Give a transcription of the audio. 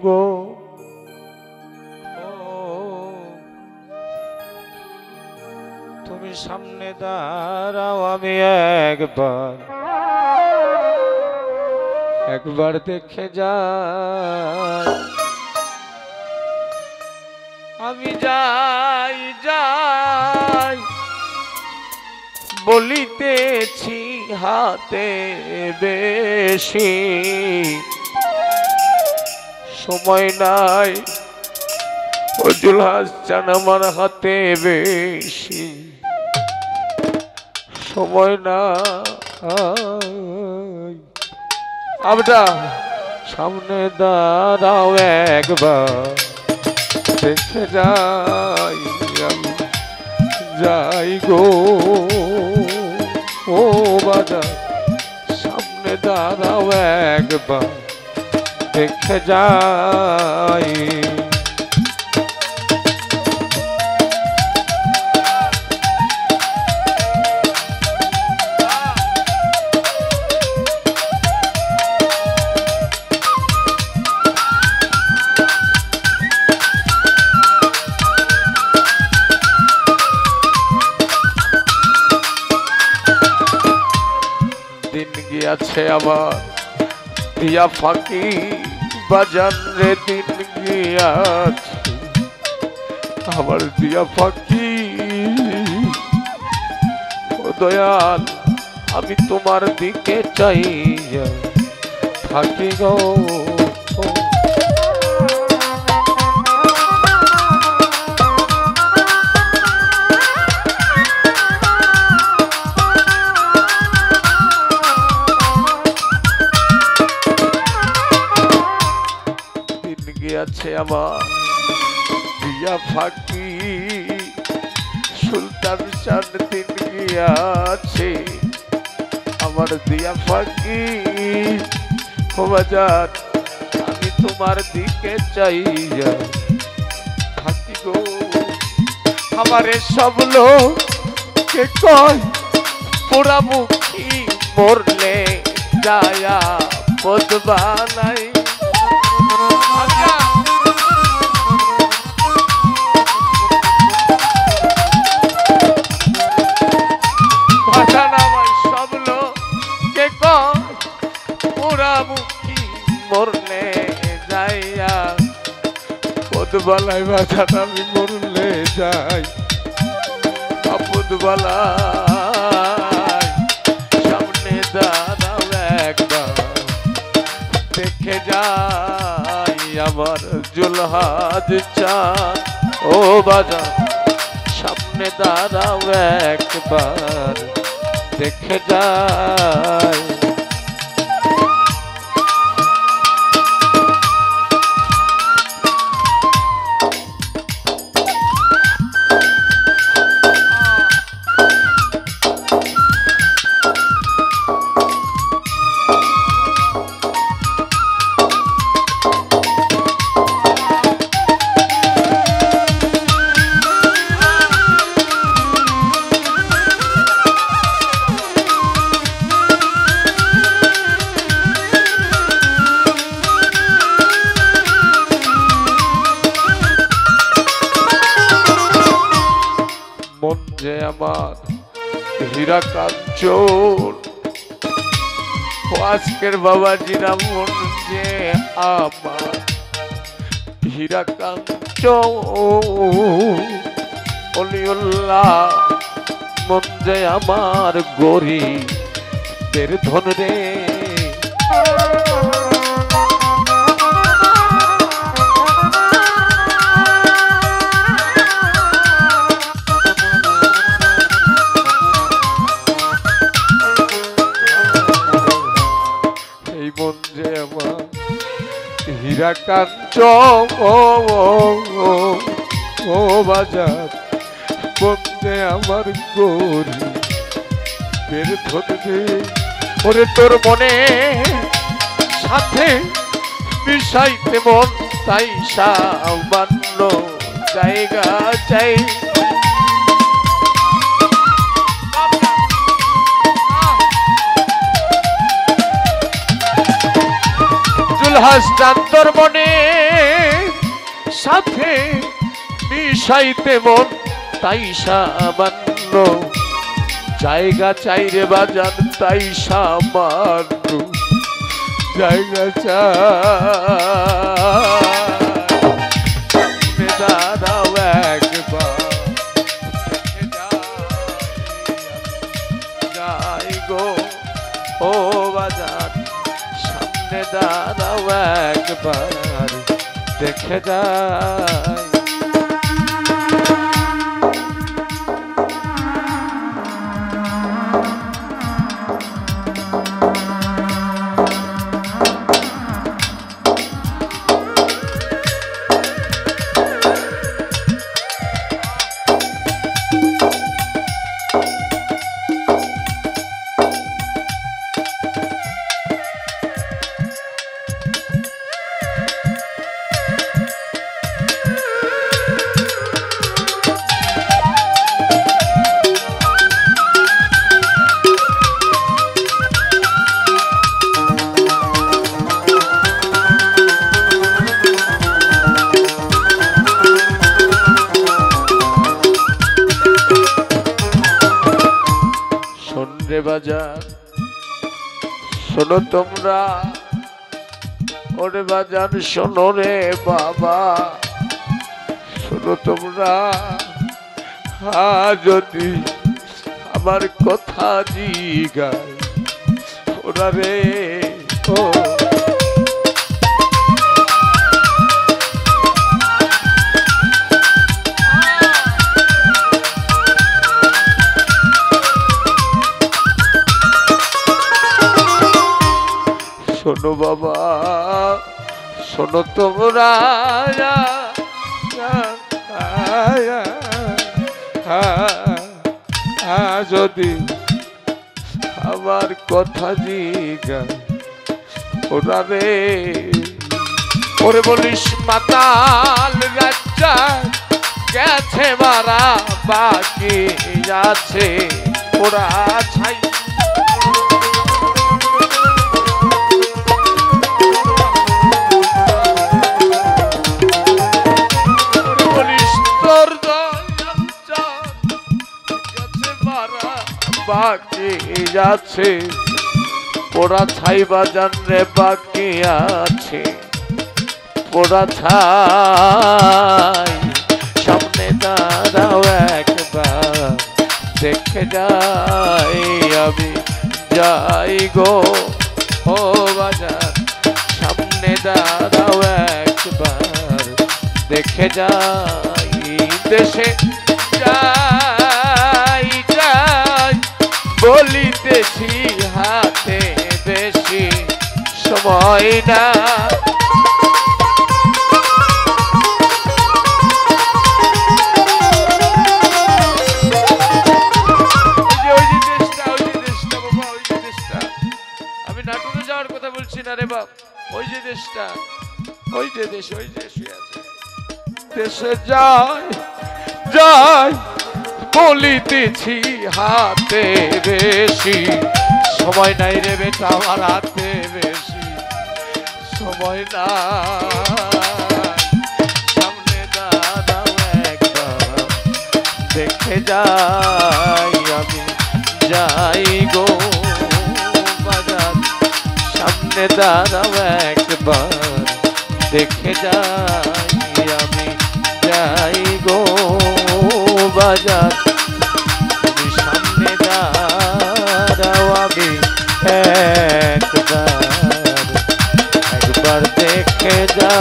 গো তুমি সামনে দাঁড়াও, আমি একবার দেখে যাই। আমি যাই যাই বলিতেছি হাতে বেশি সময় নাই, ফজল হাসান আমার হাতে বেশি সময় নাই। আমরা সামনে দাঁড়াও, একবার দেখে যাই। আমি যাই গো ও বাজার, সামনে দাঁড়াও, একবার দেখে যাই। দিন গিয়াছে আবার দিয়া ফাঁকি বাজান রে, দিন গিয়াছে আবার দিয়া ফাঁকি। ও দয়াল আমি তোমার দিকে চাই থাকি গো। আছে আমার দিয়া ফাঁকি, সুলতান চাঁদ দিন গিয়াছে আমার দিয়া ফাঁকি। ও বাজার আমি তোমার দিকে চাই থাকি গো। আমার সব লোকে কয় পোড়ামুখী মরলে যায়া বদবা নাই। সব লোকে পোড়ামুখী মরলে যাইয়া পদবালায় বাজান আমি মরলে যাই পদবালায়। সামনে দাঁড়াও, একবার দেখে যাই আমার জুলহাদ চাঁদ ও বাজান, সামনে দাঁড়াও, একবার দেখে যাই। মন যে আমার হীরা কাঞ্চন, আজকের বাবাজিরা মন যে আমার হীরা কাঞ্চন। অলিউল্লাহ মন যে আমার গরিবের ধন রে। মন যে আমার হীরা কাঞ্চন ও বাজার, মন যে আমার গরিবের ধরে। ওরে তোর মনে সাথে মিশাইতে মন তাই সামান্য জায়গা চাই। জুলহাস তোর মনে সাথে মিশাইতে মন তাই সামান্য জায়গা চাইরে বাজান তাই সামান্য জায়গা চাই দাঁড়াও একবার যাই গো ও বাজান সামনে দাঁড়াও একবার দেখে যাই বাজার শোনো তোমরা ওরে বাজার শোনো রে বাবা শোনো তোমরা যদি আমার কথা জিগায় ওরা রে ও শোনো বাবা শোনো তোমরা যদি আমার কথা জিগায় ওরা রে ওরে বলিস মাতাল রাজ্জা গেছে মারা বাকি আছে ওরা ছাই বাকি যাচ্ছে পোড়া ছাই বাজান রে বাকি আছে পোড়া ছাই সামনে দাঁড়াও একবার দেখে যাই আমি যাই গো ও বাজান সামনে দাঁড়াও একবার দেখে যাই দেশে যাই যাই বলিতেছি হাতে বেশি সময় না আমি নাটুরে যাওয়ার কথা বলছি না রে বাপ ওই যে দেশটা ওই যে দেশ ওই যে শুয়ে আছে দেশে যাই যাই বলিতেছি হাতে বেশি সময় নাই রে বেটা আমার হাতে বেশি সময় না সামনে দাঁড়াও একবার দেখে যাই আমি যাই গো বাজার সামনে দাঁড়াও একবার দেখে যাই আমি যাই গো বাজার তুমি সামনে দাঁড়াও আমি একবার দেখে যা।